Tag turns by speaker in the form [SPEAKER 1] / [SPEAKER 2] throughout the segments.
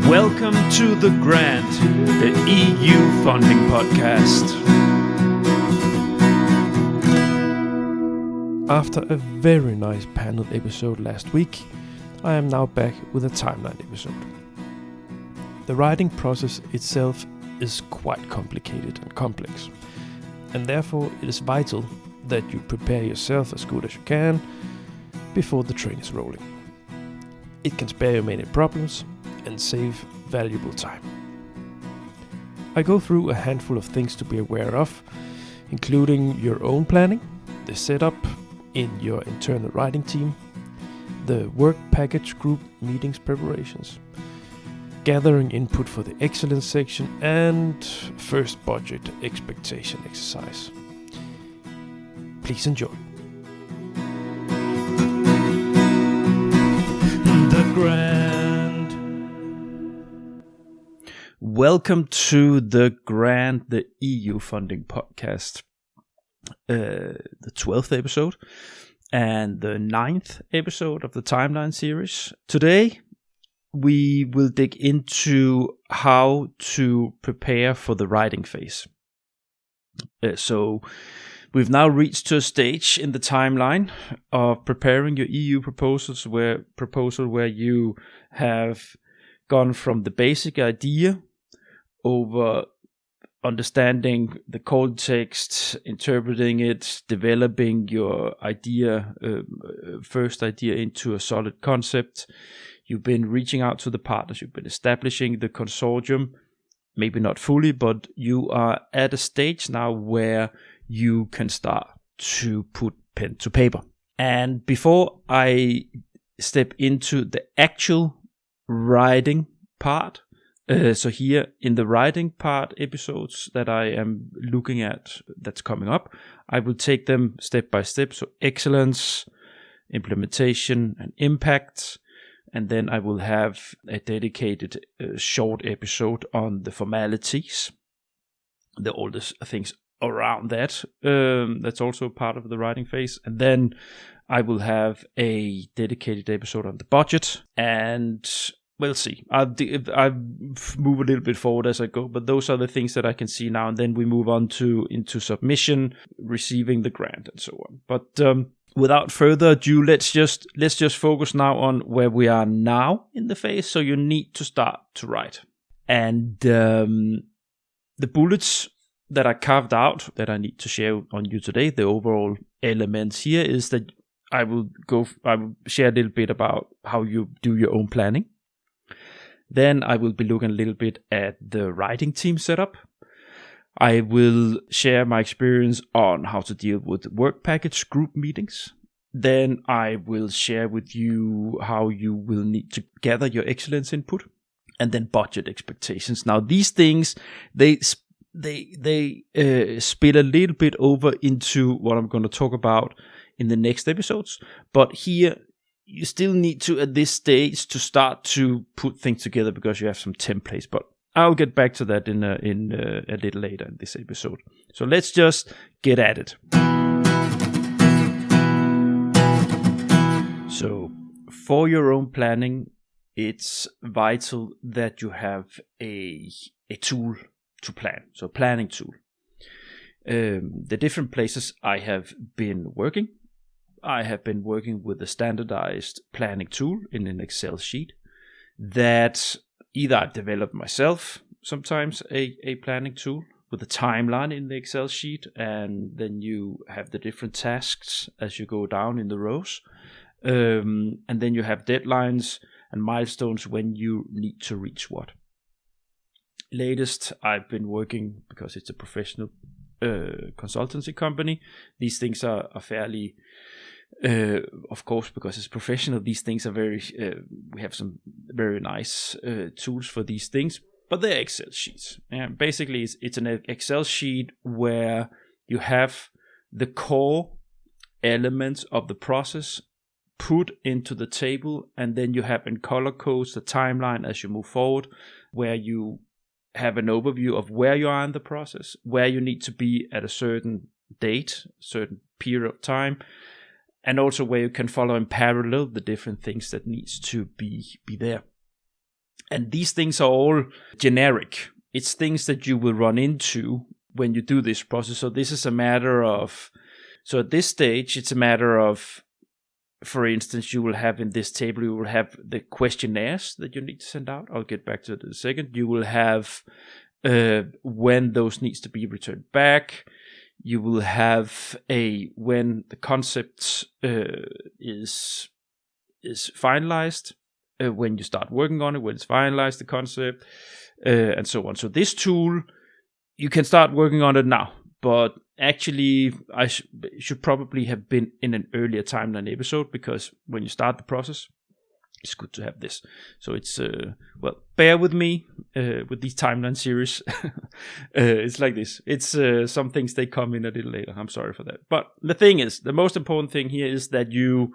[SPEAKER 1] Welcome to The Grant, the EU funding podcast.
[SPEAKER 2] After a very nice panel episode last week, I am now back with a timeline episode. The writing process itself is quite complicated and complex, and therefore it is vital that you prepare yourself as good as you can before the train is rolling. It can spare you many problems and save valuable time. I go through a handful of things to be aware of, including your own planning, the setup in your internal writing team, the work package group meetings preparations, gathering input for the excellence section, and first budget expectation exercise. Please enjoy.
[SPEAKER 1] The Grant. Welcome to The Grant, the EU funding podcast. The 12th episode and the 9th episode of the timeline series. Today we will dig into how to prepare for the writing phase. So we've now reached to a stage in the timeline of preparing your EU proposal where you have gone from the basic idea over understanding the context, interpreting it, developing your idea, first idea into a solid concept. You've been reaching out to the partners, you've been establishing the consortium, maybe not fully, but you are at a stage now where you can start to put pen to paper. And before I step into the actual writing part, so here in the writing part episodes that I am looking at that's coming up, I will take them step by step. So excellence, implementation and impact. And then I will have a dedicated short episode on the formalities, all the things around that. That's also part of the writing phase. And then I will have a dedicated episode on the budget, and we'll see. I'll move a little bit forward as I go, but those are the things that I can see now. And then we move on into submission, receiving the grant, and so on. But without further ado, let's just focus now on where we are now in the phase. So you need to start to write, and the bullets that I carved out that I need to share on you today, the overall elements here is that I will share a little bit about how you do your own planning. Then I will be looking a little bit at the writing team setup. I will share my experience on how to deal with work package group meetings. Then I will share with you how you will need to gather your excellence input, and then budget expectations. Now these things, they spill a little bit over into what I'm going to talk about in the next episodes. But here, you still need to, at this stage, to start to put things together because you have some templates. But I'll get back to that in a little later in this episode. So let's just get at it. So for your own planning, it's vital that you have a tool to plan. So planning tool. The different places I have been working. I have been working with a standardized planning tool in an Excel sheet that either I've developed myself, sometimes a planning tool with a timeline in the Excel sheet, and then you have the different tasks as you go down in the rows. And then you have deadlines and milestones when you need to reach what. Latest, I've been working, because it's a professional consultancy company, these things are fairly... of course, because it's professional, these things are very, we have some very nice tools for these things, but they're Excel sheets. And basically, it's an Excel sheet where you have the core elements of the process put into the table, and then you have in color codes the timeline as you move forward, where you have an overview of where you are in the process, where you need to be at a certain date, certain period of time, and also where you can follow in parallel the different things that needs to be there. And these things are all generic. It's things that you will run into when you do this process. So this is a matter of, so at this stage, it's a matter of, for instance, you will have in this table, you will have the questionnaires that you need to send out. I'll get back to it in a second. You will have when those needs to be returned back. You will have when the concept is finalized, when you start working on it, when it's finalized, the concept, and so on. So this tool, you can start working on it now, but actually I should probably have been in an earlier timeline episode, because when you start the process, it's good to have this. So it's, bear with me with these timeline series. It's like this. It's some things, they come in a little later. I'm sorry for that. But the thing is, the most important thing here is that you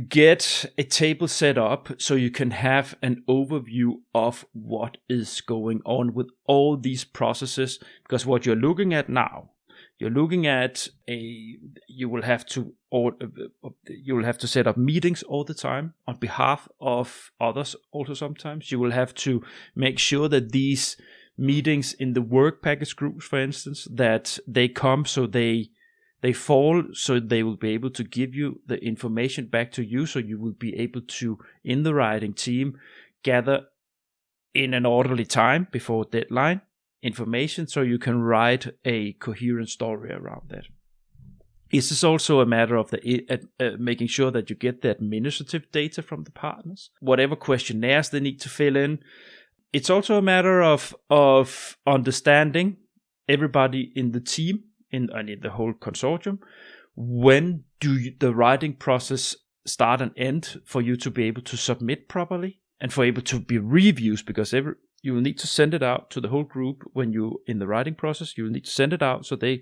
[SPEAKER 1] get a table set up so you can have an overview of what is going on with all these processes. Because what you're looking at now, you're looking at you will have to set up meetings all the time on behalf of others. Also, sometimes you will have to make sure that these meetings in the work package groups, for instance, that they come, so they fall, so they will be able to give you the information back to you, so you will be able to, in the writing team, gather in an orderly time before deadline information, so you can write a coherent story around that. This is also a matter of making sure that you get the administrative data from the partners, whatever questionnaires they need to fill in. It's also a matter of understanding everybody in the team, in the whole consortium. When do the writing process start and end for you to be able to submit properly and for able to be reviews, because you will need to send it out to the whole group when you in the writing process. You will need to send it out so the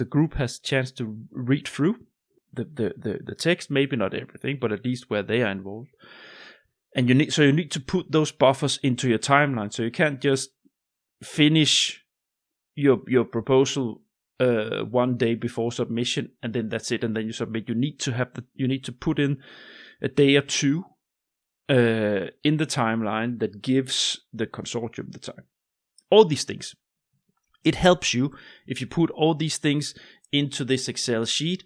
[SPEAKER 1] group has a chance to read through the text, maybe not everything, but at least where they are involved. And you need to put those buffers into your timeline, so you can't just finish your proposal 1 day before submission and then that's it, and then you submit. You need to put in a day or two in the timeline that gives the consortium the time. All these things. It helps you if you put all these things into this Excel sheet,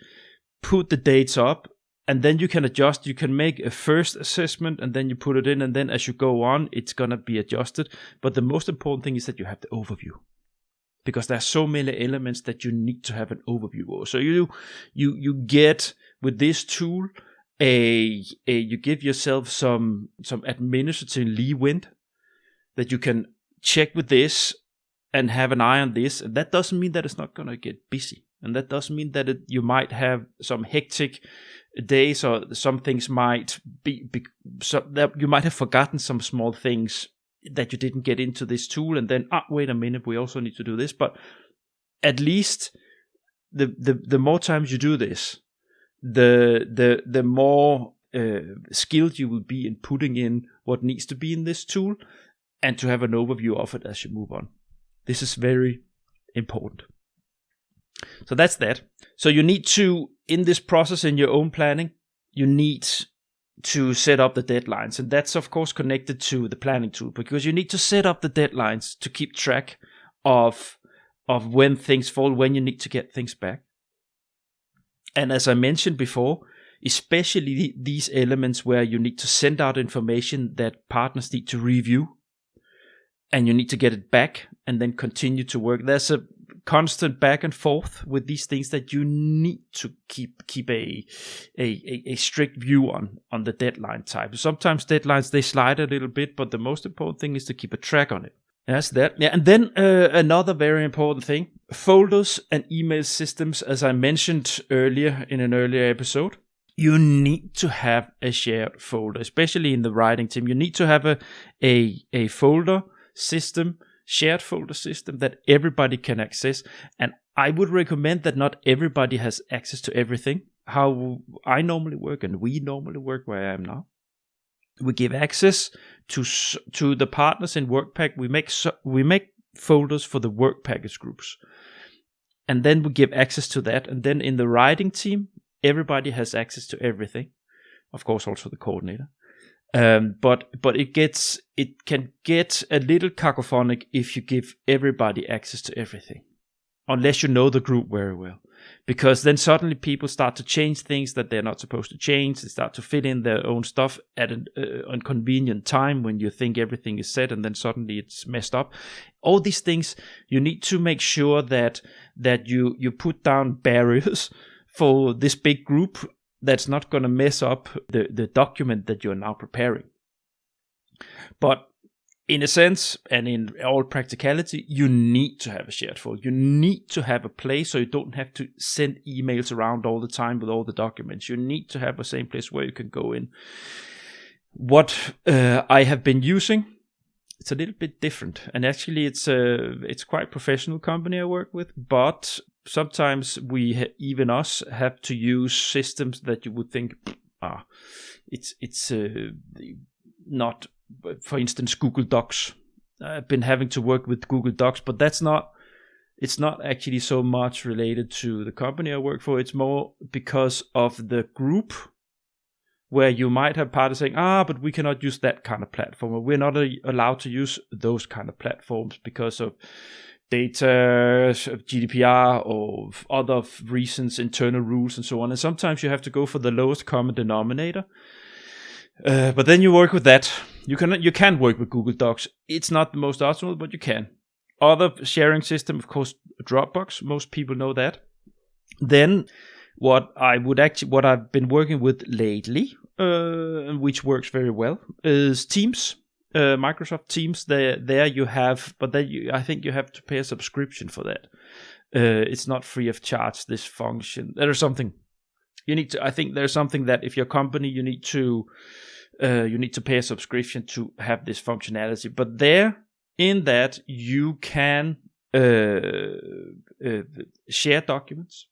[SPEAKER 1] put the dates up, and then you can adjust. You can make a first assessment and then you put it in, and then as you go on, it's going to be adjusted. But the most important thing is that you have the overview, because there are so many elements that you need to have an overview of. So you get with this tool you give yourself some administrative leeway that you can check with this and have an eye on this. And that doesn't mean that it's not going to get busy, and that doesn't mean that you might have some hectic days, or some things might be so that you might have forgotten some small things that you didn't get into this tool, and then wait a minute, we also need to do this. But at least the more times you do this, the more skilled you will be in putting in what needs to be in this tool, and to have an overview of it as you move on. This is very important. So that's that. So you need to, in this process, in your own planning, you need to set up the deadlines. And that's of course connected to the planning tool, because you need to set up the deadlines to keep track of when things fall, when you need to get things back. And as I mentioned before, especially these elements where you need to send out information that partners need to review, and you need to get it back and then continue to work. There's a constant back and forth with these things that you need to keep a strict view on the deadline type. Sometimes deadlines, they slide a little bit, but the most important thing is to keep a track on it. That's that. Yeah, and then another very important thing, folders and email systems. As I mentioned earlier in an earlier episode, you need to have a shared folder, especially in the writing team. You need to have a folder system, shared folder system that everybody can access. And I would recommend that not everybody has access to everything. How I normally work, and we normally work where I am now, we give access to the partners in WorkPack. We make folders for the work package groups, and then we give access to that. And then in the writing team, everybody has access to everything. Of course, also the coordinator. But it can get a little cacophonic if you give everybody access to everything, unless you know the group very well. Because then suddenly people start to change things that they're not supposed to change. They start to fit in their own stuff at an inconvenient time when you think everything is set, and then suddenly it's messed up. All these things, you need to make sure that you put down barriers for this big group that's not going to mess up the document that you're now preparing. But in a sense, and in all practicality, you need to have a shared folder. You need to have a place so you don't have to send emails around all the time with all the documents. You need to have a same place where you can go in. What I have been using, it's a little bit different. And actually, it's quite professional company I work with, but sometimes even us have to use systems that you would think, it's not. For instance, Google Docs. I've been having to work with Google Docs, but it's not actually so much related to the company I work for. It's more because of the group, where you might have parties saying, but we cannot use that kind of platform, or we're not allowed to use those kind of platforms because of data, of GDPR, or other reasons, internal rules, and so on. And sometimes you have to go for the lowest common denominator. But then you work with that. You can work with Google Docs. It's not the most optimal, but you can. Other sharing system, of course, Dropbox. Most people know that. Then what I've been working with lately, which works very well, is Teams. Microsoft Teams. There you have, but then I think you have to pay a subscription for that. It's not free of charge. This function. There's something. I think there's something that if your company, you need to pay a subscription to have this functionality. But in that you can share documents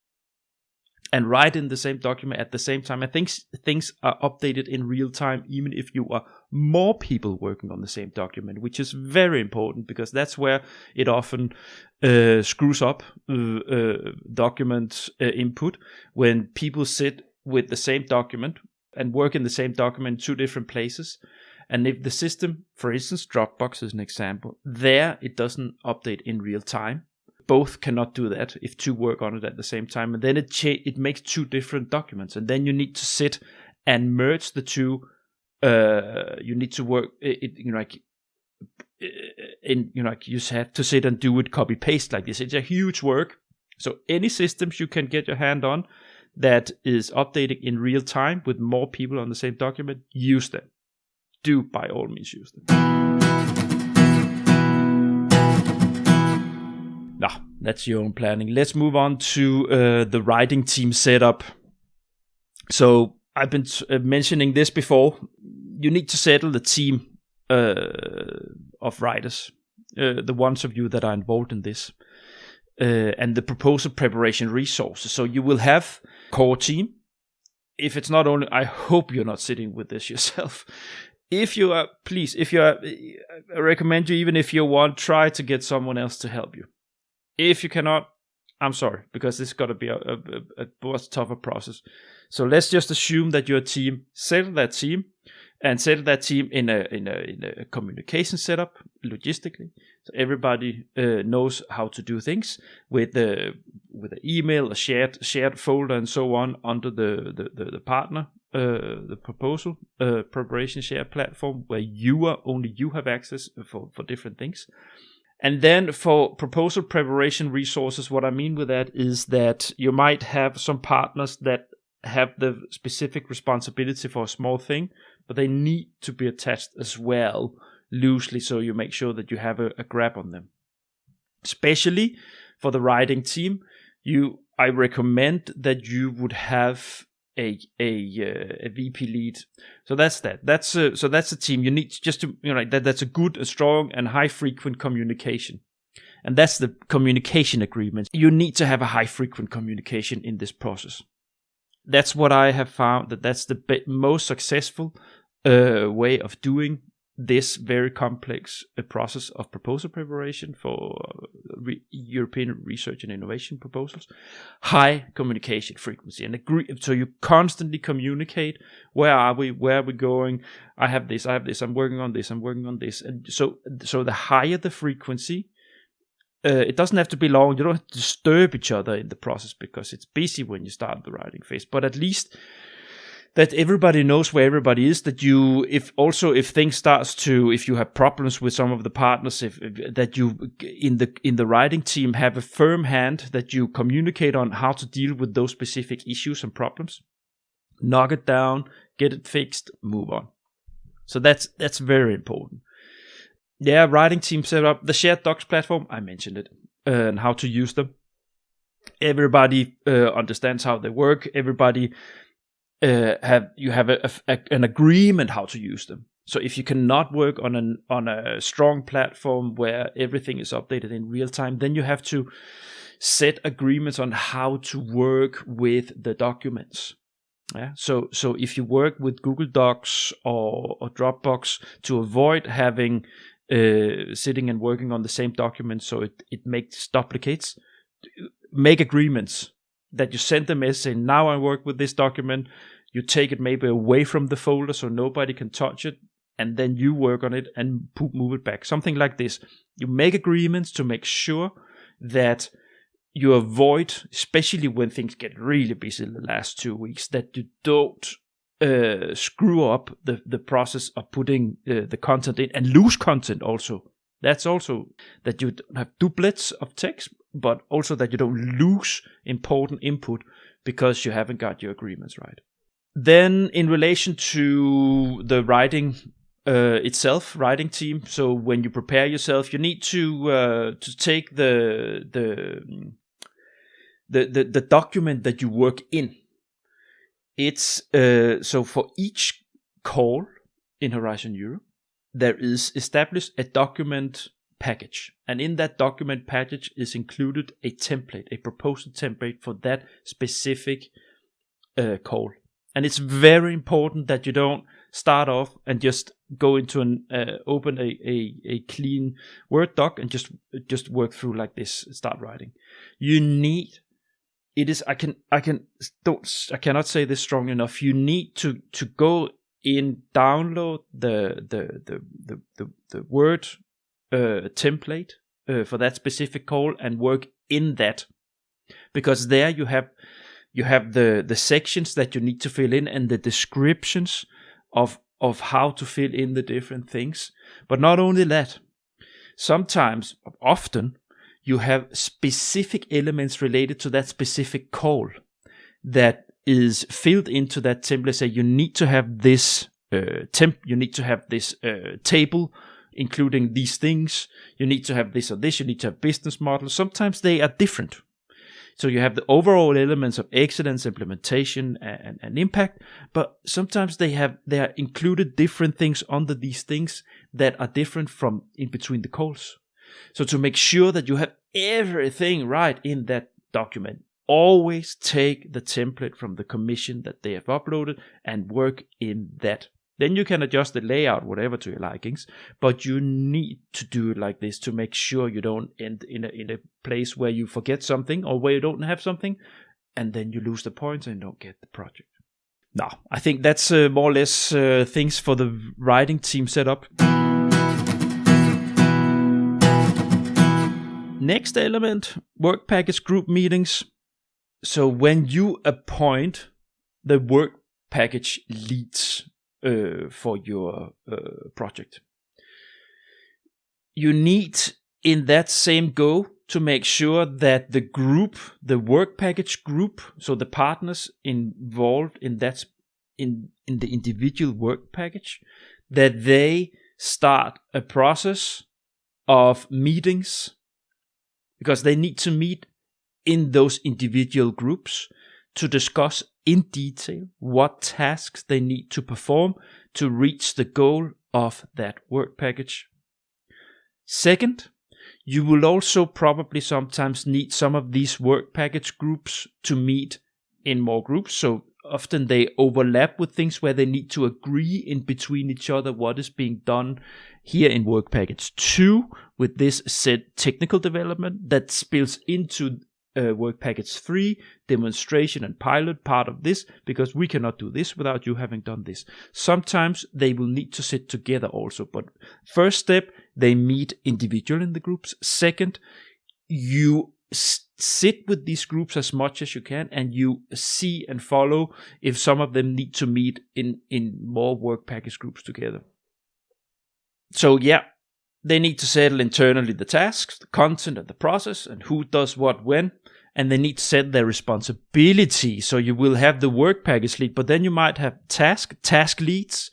[SPEAKER 1] and write in the same document at the same time. I think things are updated in real time, even if you are more people working on the same document, which is very important because that's where it often screws up document input, when people sit with the same document and work in the same document in two different places. And if the system, for instance, Dropbox is an example, it doesn't update in real time. Both cannot do that if two work on it at the same time, and then it makes two different documents, and then you need to sit and merge the two. You need to work you have to sit and do it copy paste like this. It's a huge work. So any systems you can get your hand on that is updating in real time with more people on the same document, use them. Do by all means use them. That's your own planning. Let's move on to the writing team setup. So I've been mentioning this before. You need to settle the team of writers, the ones of you that are involved in this, and the proposal preparation resources. So you will have core team. If it's not only, I hope you're not sitting with this yourself. If you are, I recommend you, even if you want, try to get someone else to help you. If you cannot, I'm sorry, because this has got to be a much tougher process. So let's just assume that your team, settle that team in a communication setup logistically, so everybody knows how to do things with an email, a shared folder, and so on under the partner, the proposal preparation share platform, where only you have access for different things. And then for proposal preparation resources, what I mean with that is that you might have some partners that have the specific responsibility for a small thing, but they need to be attached as well, loosely, so you make sure that you have a grab on them. Especially for the writing team, I recommend that you would have a VP lead. So that's that. That's a team. You need just to that's a good, a strong, and high frequent communication, and that's the communication agreement. You need to have a high frequent communication in this process. That's what I have found. That's the most successful way of doing this very complex process of proposal preparation for European research and innovation proposals, high communication frequency, and so you constantly communicate, where are we going, I have this, I'm working on this, and so the higher the frequency, it doesn't have to be long, you don't have to disturb each other in the process because it's busy when you start the writing phase, but at least that everybody knows where everybody is, that you, if you have problems with some of the partners, that you in the writing team have a firm hand, that you communicate on how to deal with those specific issues and problems, knock it down, get it fixed, move on. So that's very important. Yeah, writing team set up, the shared docs platform, I mentioned it, and how to use them. Everybody understands how they work. Everybody have an agreement how to use them. So if you cannot work on a strong platform where everything is updated in real time, then you have to set agreements on how to work with the documents. Yeah. So if you work with Google Docs or Dropbox, to avoid having sitting and working on the same document, so it makes duplicates, make agreements that you send the message saying, now I work with this document, you take it maybe away from the folder so nobody can touch it, and then you work on it and move it back. Something like this. You make agreements to make sure that you avoid, especially when things get really busy in the last 2 weeks, that you don't screw up the process of putting the content in and lose content also. That's also that you don't have doublets of text, but also that you don't lose important input because you haven't got your agreements right. Then in relation to the writing itself, writing team, so when you prepare yourself, you need to take the document that you work in. It's so for each call in Horizon Europe, there is established a document package, and in that document package is included a template, a proposal template for that specific call. And it's very important that you don't start off and just go into an open a clean Word doc and just work through like this, start writing. You need, it is, I cannot say this strong enough. You need to go in, download the Word template for that specific call and work in that, because there you have the sections that you need to fill in and the descriptions of how to fill in the different things. But not only that, sometimes, often, you have specific elements related to that specific call that is filled into that template. Say you need to have this you need to have this table including these things. You need to have this or this. You need to have business models. Sometimes they are different. So you have the overall elements of excellence, implementation, and impact, but sometimes they are included different things under these things that are different from in between the calls. So to make sure that you have everything right in that document, always take the template from the commission that they have uploaded and work in that. Then you can adjust the layout, whatever to your likings, but you need to do it like this to make sure you don't end in a place where you forget something or where you don't have something, and then you lose the points and don't get the project. Now, I think that's more or less things for the writing team setup. Next element, work package group meetings. So when you appoint the work package leads for your project, you need in that same go to make sure that the group, the work package group, so the partners involved in that in the individual work package, that they start a process of meetings, because they need to meet in those individual groups to discuss in detail what tasks they need to perform to reach the goal of that work package. Second, you will also probably sometimes need some of these work package groups to meet in more groups. So often they overlap with things where they need to agree in between each other what is being done here in work package 2 with this said technical development that spills into work package 3, demonstration and pilot part of this, because we cannot do this without you having done this. Sometimes they will need to sit together also, but first step, they meet individually in the groups. Second, you sit with these groups as much as you can, and you see and follow if some of them need to meet in more work package groups together. So yeah, they need to settle internally the tasks, the content and the process, and who does what when, and they need to set their responsibility. So you will have the work package lead, but then you might have task leads,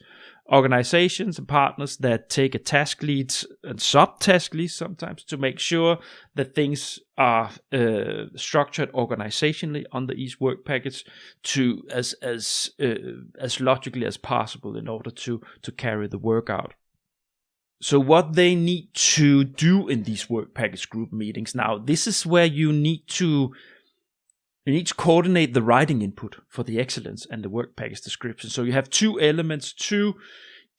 [SPEAKER 1] organizations and partners that take a task lead and sub-task leads sometimes to make sure that things are structured organizationally under each work package to as logically as possible in order to carry the work out. So what they need to do in these work package group meetings, now this is where you need to coordinate the writing input for the excellence and the work package description. So you have two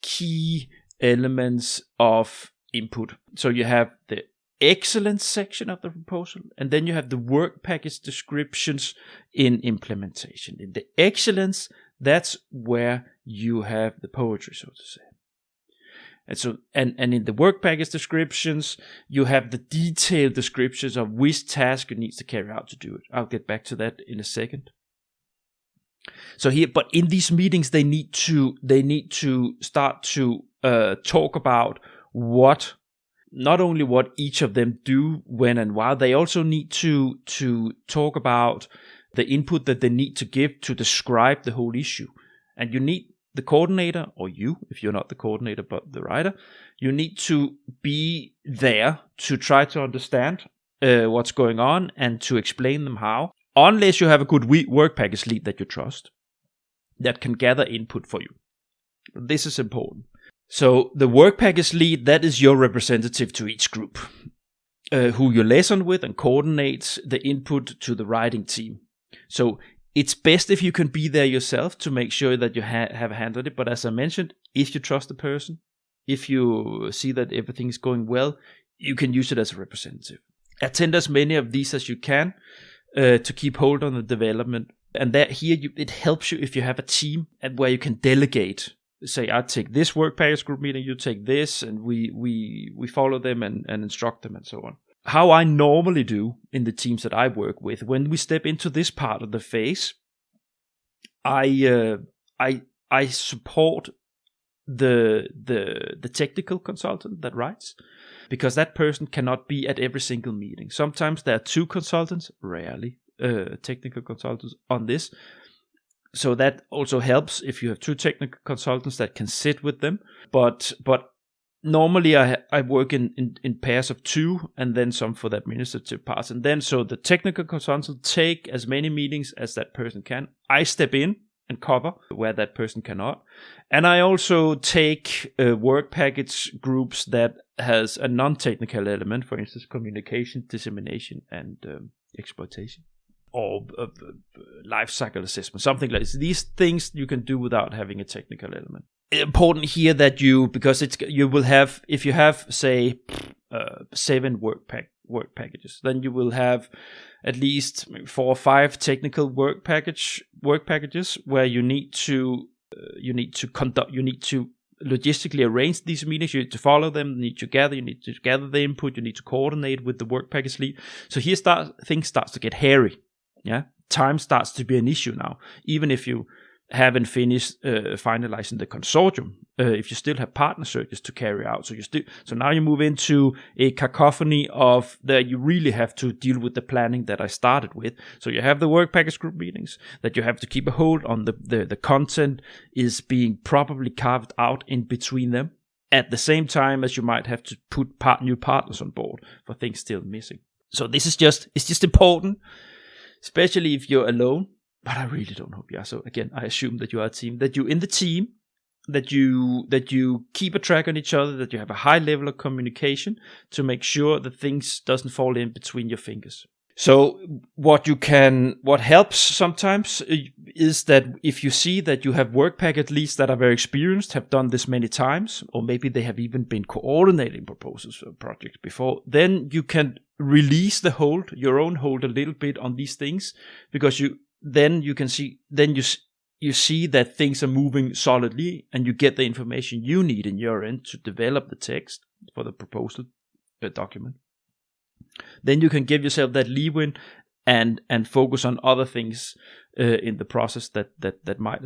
[SPEAKER 1] key elements of input. So you have the excellence section of the proposal, and then you have the work package descriptions in implementation. In the excellence, that's where you have the poetry, so to say. And so, and in the work package descriptions, you have the detailed descriptions of which task you need to carry out to do it. I'll get back to that in a second. So here, but in these meetings, they need to start to talk about not only what each of them do, when and why. They also need to talk about the input that they need to give to describe the whole issue. And you need the coordinator, or you, if you're not the coordinator but the writer, you need to be there to try to understand what's going on and to explain them how, unless you have a good work package lead that you trust, that can gather input for you. This is important. So the work package lead, that is your representative to each group, who you liaison with and coordinates the input to the writing team. So it's best if you can be there yourself to make sure that you have handled it. But as I mentioned, if you trust the person, if you see that everything is going well, you can use it as a representative. Attend as many of these as you can to keep hold on the development. And that here it helps you if you have a team and where you can delegate. Say, I take this work package group meeting, you take this, and we follow them and instruct them and so on. How I normally do in the teams that I work with, when we step into this part of the phase, I support the technical consultant that writes, because that person cannot be at every single meeting. Sometimes there are 2 consultants, rarely technical consultants on this. So that also helps if you have 2 technical consultants that can sit with them. But normally I work in pairs of 2, and then some for the administrative parts. And then so the technical consultant take as many meetings as that person can. I step in and cover where that person cannot. And I also take work package groups that has a non-technical element, for instance, communication, dissemination, and exploitation. Or life cycle assessment, something like this. These things you can do without having a technical element. Important here that you will have, if you have say 7 work packages, then you will have at least 4 or 5 technical work packages where you need to logistically arrange these meetings. You need to follow them, you need to gather the input, you need to coordinate with the work package lead. So here things starts to get hairy. Yeah, time starts to be an issue now, even if you haven't finished finalizing the consortium. If you still have partner searches to carry out, so now you move into a cacophony of that you really have to deal with the planning that I started with. So you have the work package group meetings that you have to keep a hold on. The content is being properly carved out in between them, at the same time as you might have to put new partners on board for things still missing. So this is just important. Especially if you're alone, but I really don't hope you are. So again, I assume that you are a team, that you're in the team, that you keep a track on each other, that you have a high level of communication to make sure that things doesn't fall in between your fingers. So what helps sometimes is that if you see that you have work packet leads that are very experienced, have done this many times, or maybe they have even been coordinating proposals for projects before, then you can release the hold, your own hold a little bit on these things, because you see that things are moving solidly, and you get the information you need in your end to develop the text for the proposal document. Then you can give yourself that leeway and focus on other things in the process that might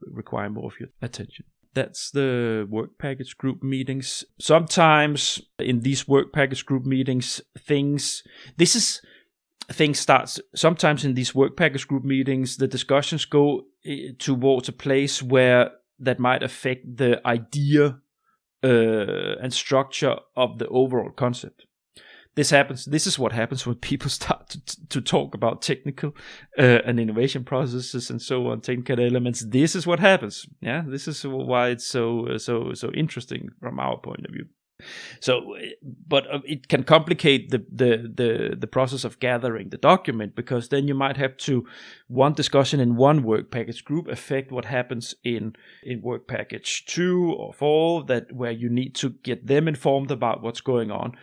[SPEAKER 1] require more of your attention. That's the work package group meetings. Sometimes in these work package group meetings, sometimes in these work package group meetings, the discussions go towards a place where that might affect the idea and structure of the overall concept. This is what happens when people start to talk about technical and innovation processes and so on, technical elements. This is what happens. Yeah, this is why it's so interesting from our point of view. So, but it can complicate the process of gathering the document, because then you might have to one discussion in one work package group affect what happens in work package 2 or 4, where you need to get them informed about what's going on.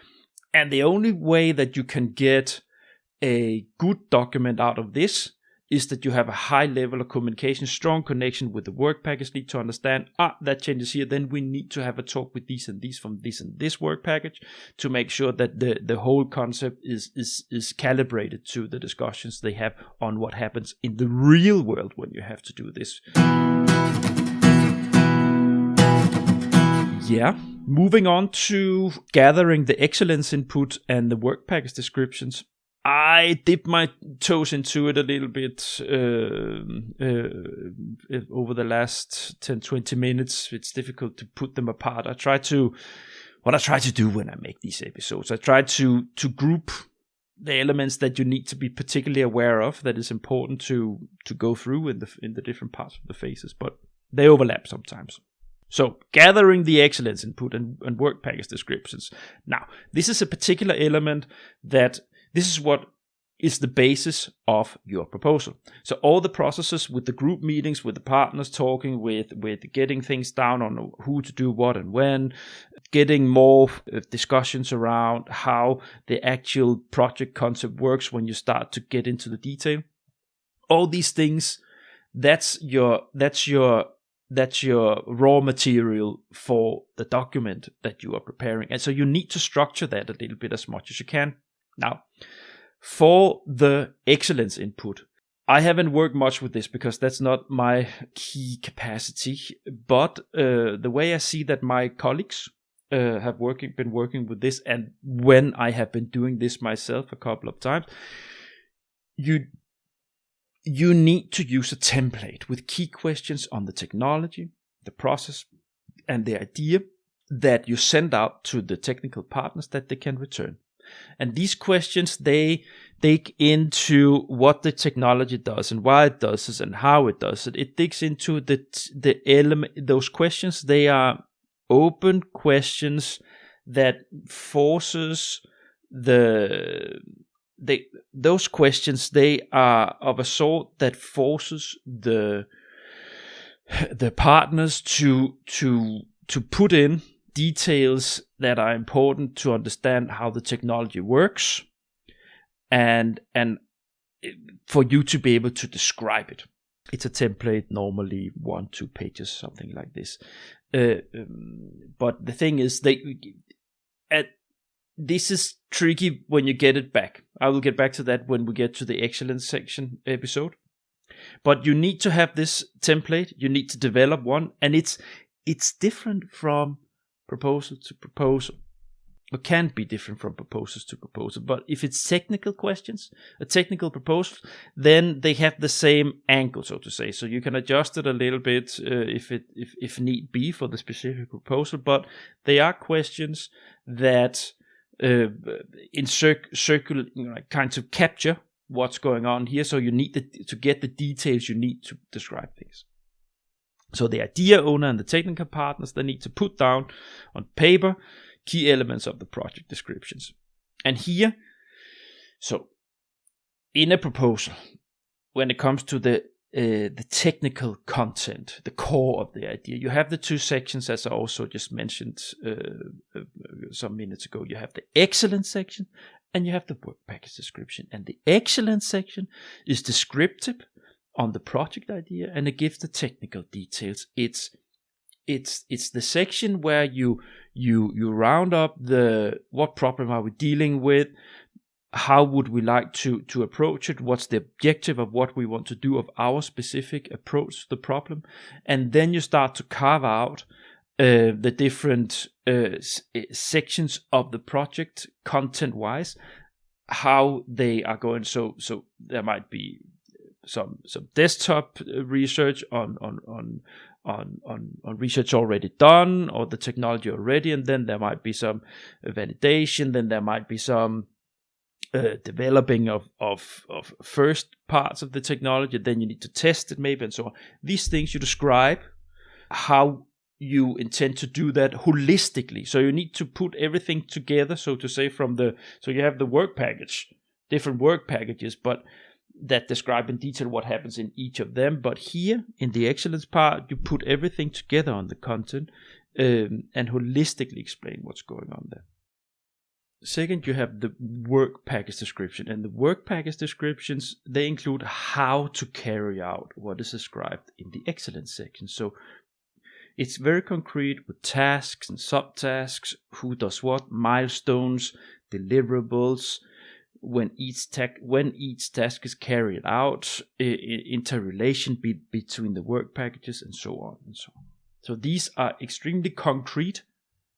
[SPEAKER 1] And the only way that you can get a good document out of this is that you have a high level of communication, strong connection with the work package lead to understand, that changes here, then we need to have a talk with these and these from this and this work package to make sure that the whole concept is calibrated to the discussions they have on what happens in the real world when you have to do this. Yeah. Moving on to gathering the excellence input and the work package descriptions. I dipped my toes into it a little bit over the last 10-20 minutes. It's difficult to put them apart. What I try to do when I make these episodes, I try to group the elements that you need to be particularly aware of, that is important to go through in the different parts of the phases, but they overlap sometimes. So, gathering the excellence input and work package descriptions. Now, this is a particular element this is what is the basis of your proposal. So, all the processes with the group meetings, with the partners talking, with getting things down on who to do what and when, getting more discussions around how the actual project concept works when you start to get into the detail. All these things, that's your raw material for the document that you are preparing. And so you need to structure that a little bit as much as you can. Now, for the excellence input, I haven't worked much with this because that's not my key capacity. But the way I see that my colleagues have been working with this, and when I have been doing this myself a couple of times, you need to use a template with key questions on the technology, the process, and the idea that you send out to the technical partners that they can return. And these questions, they dig into what the technology does and why it does it and how it does it. It digs into the element. Those questions, they are open questions that forces those questions, they are of a sort that forces the partners to put in details that are important to understand how the technology works, and for you to be able to describe it. It's a template, normally 1-2 pages, something like this. But the thing is, this is tricky when you get it back. I will get back to that when we get to the excellence section episode. But you need to have this template. You need to develop one, and it's different from proposal to proposal. It can be different from proposals to proposal. But if it's technical questions, a technical proposal, then they have the same angle, so to say. So you can adjust it a little bit if need be for the specific proposal. But they are questions that in circular, kind of capture what's going on here. So you need to get the details you need to describe things. So the idea owner and the technical partners, they need to put down on paper key elements of the project descriptions. And here, so in a proposal, when it comes to the technical content, the core of the idea, you have the two sections, as I also just mentioned some minutes ago. You have the excellence section and you have the work package description. And the excellence section is descriptive on the project idea, and it gives the technical details. It's the section where you round up what problem are we dealing with, how would we like to approach it, what's the objective of what we want to do, of our specific approach to the problem, and then you start to carve out the different sections of the project content-wise, how they are going. So there might be some desktop research on research already done, or the technology already, and then there might be some validation, then there might be some developing of first parts of the technology, then you need to test it maybe, and so on. These things you describe how you intend to do that holistically. So you need to put everything together, so to say, so you have the work package, different work packages, but that describe in detail what happens in each of them. But here in the excellence part, you put everything together on the content and holistically explain what's going on there. Second, you have the work package description, and the work package descriptions, they include how to carry out what is described in the excellence section. So it's very concrete with tasks and subtasks, who does what, milestones, deliverables, when each task is carried out, interrelation between the work packages, and so on and so on. So these are extremely concrete.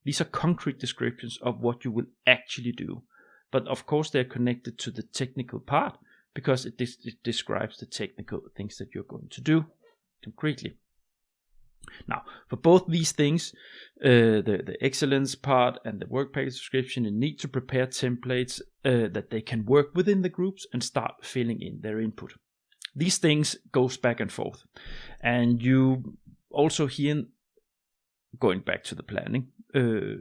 [SPEAKER 1] These are concrete descriptions of what you will actually do. But of course they're connected to the technical part, because it describes the technical things that you're going to do concretely. Now, for both these things, the excellence part and the work package description, you need to prepare templates that they can work within the groups and start filling in their input. These things goes back and forth. And you also here, going back to the planning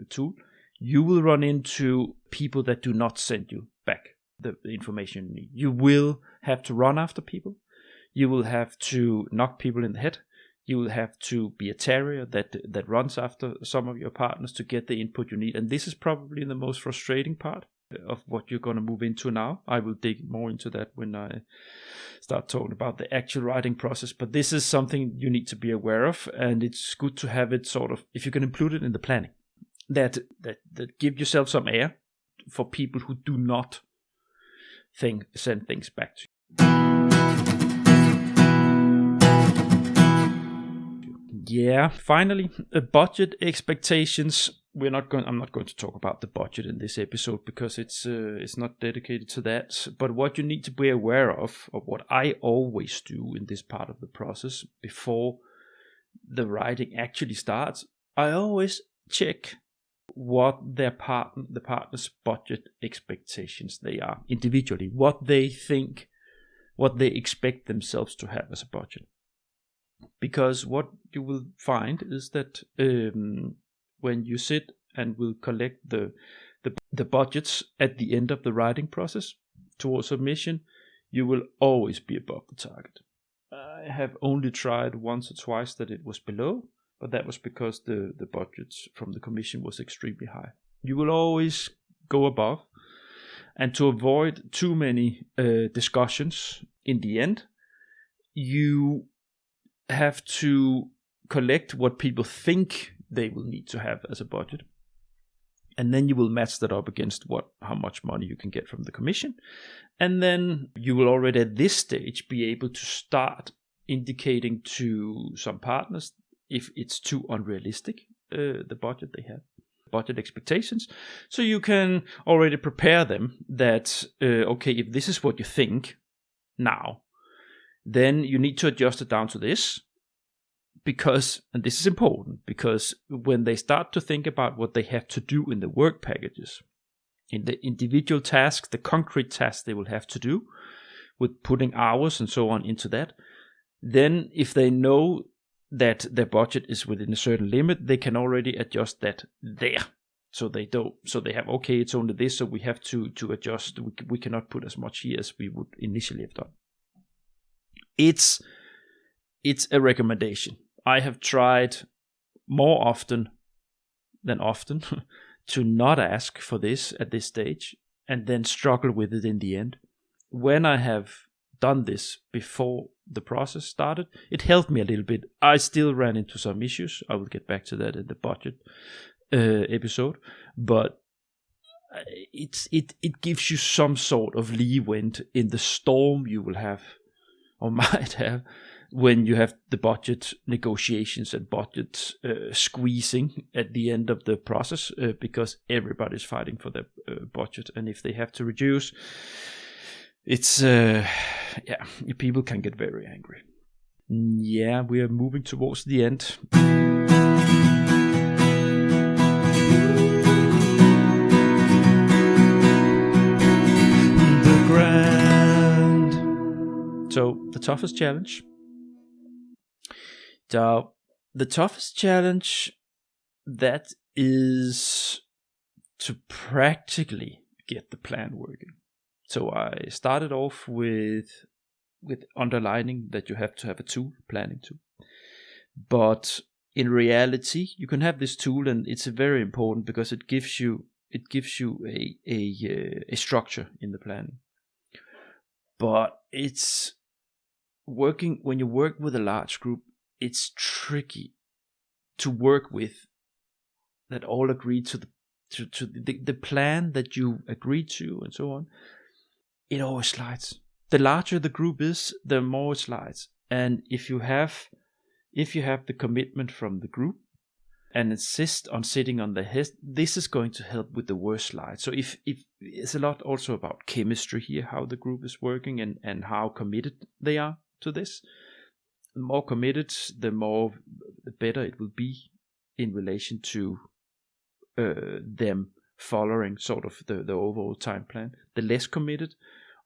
[SPEAKER 1] tool, you will run into people that do not send you back the information you need. You will have to run after people. You will have to knock people in the head. You will have to be a terrier that runs after some of your partners to get the input you need. And this is probably the most frustrating part of what you're going to move into now. I will dig more into that when I start talking about the actual writing process. But this is something you need to be aware of, and it's good to have it sort of, if you can include it in the planning, that give yourself some air for people who do not send things back to you. Yeah, finally, budget expectations. I'm not going to talk about the budget in this episode, because it's not dedicated to that. But what you need to be aware of what I always do in this part of the process before the writing actually starts, I always check what the partner's budget expectations they are individually, what they think, what they expect themselves to have as a budget. Because what you will find is that when you sit and will collect the budgets at the end of the writing process towards submission, you will always be above the target. I have only tried once or twice that it was below, but that was because the budget from the commission was extremely high. You will always go above, and to avoid too many discussions in the end, you have to collect what people think they will need to have as a budget, and then you will match that up against how much money you can get from the commission, and then you will already at this stage be able to start indicating to some partners if it's too unrealistic, the budget they have, budget expectations, so you can already prepare them that okay, if this is what you think now, then you need to adjust it down to this, because, and this is important, because when they start to think about what they have to do in the work packages, in the individual tasks, the concrete tasks they will have to do, with putting hours and so on into that, then if they know that their budget is within a certain limit, they can already adjust that there. So they have, okay, it's only this, so we have to adjust. We cannot put as much here as we would initially have done. It's a recommendation. I have tried more often than often to not ask for this at this stage and then struggle with it in the end. When I have done this before the process started, it helped me a little bit. I still ran into some issues. I will get back to that in the budget episode, but it gives you some sort of leeway in the storm you will have or might have when you have the budget negotiations and budget squeezing at the end of the process, because everybody's fighting for their budget, and if they have to reduce, it's people can get very angry. Yeah, we are moving towards the end. So the toughest challenge. So the toughest challenge, that is to practically get the plan working. So I started off with underlining that you have to have a tool, planning tool. But in reality, you can have this tool, and it's very important because it gives you a structure in the planning. But it's working, when you work with a large group, it's tricky to work with that all agree to the plan that you agreed to and so on. It always slides. The larger the group is, the more it slides. And if you have the commitment from the group and insist on sitting on the head, this is going to help with the worst slide. So if it's a lot also about chemistry here, how the group is working and how committed they are to this. The more committed, the better it will be in relation to them following sort of the overall time plan. The less committed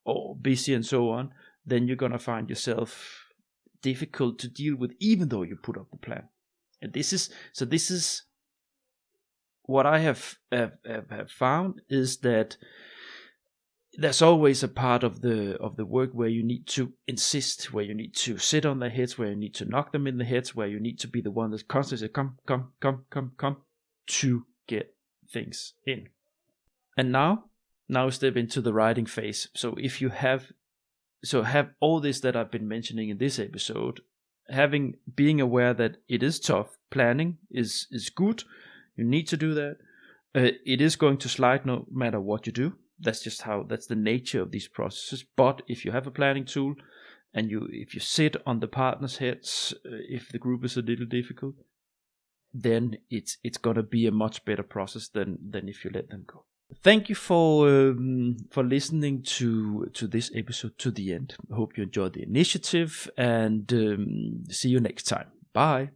[SPEAKER 1] or busy and so on, then you're gonna find yourself difficult to deal with, even though you put up the plan. And this is what I have found, is that there's always a part of the work where you need to insist, where you need to sit on their heads, where you need to knock them in the heads, where you need to be the one that constantly says, come, to get things in. And now step into the writing phase. So if you have all this that I've been mentioning in this episode, being aware that it is tough, planning is good, you need to do that. It is going to slide no matter what you do. That's the nature of these processes. But if you have a planning tool, and if you sit on the partners' heads, if the group is a little difficult, then it's gonna be a much better process than if you let them go. Thank you for listening to this episode to the end. I hope you enjoyed the initiative, and see you next time. Bye.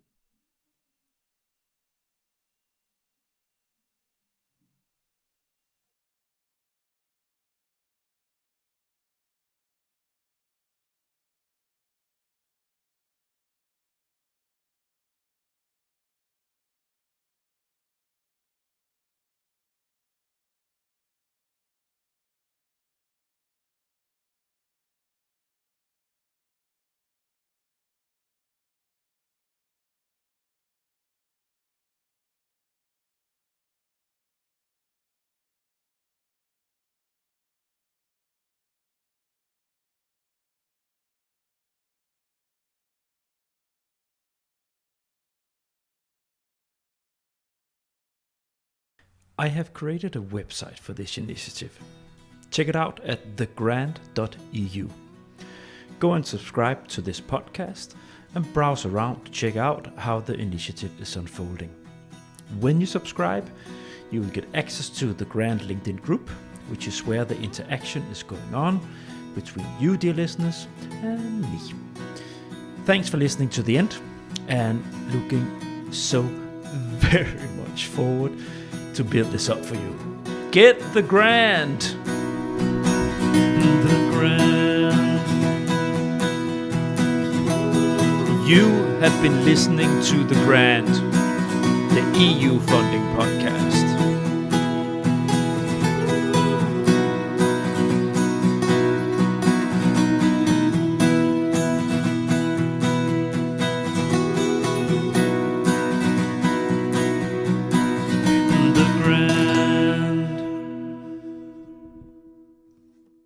[SPEAKER 1] I have created a website for this initiative. Check it out at thegrand.eu. Go and subscribe to this podcast and browse around to check out how the initiative is unfolding. When you subscribe, you will get access to the Grand LinkedIn group, which is where the interaction is going on between you, dear listeners, and me. Thanks for listening to the end, and looking so very much forward to build this up for you. Get the Grand! The Grand. You have been listening to The Grand, the EU funding podcast.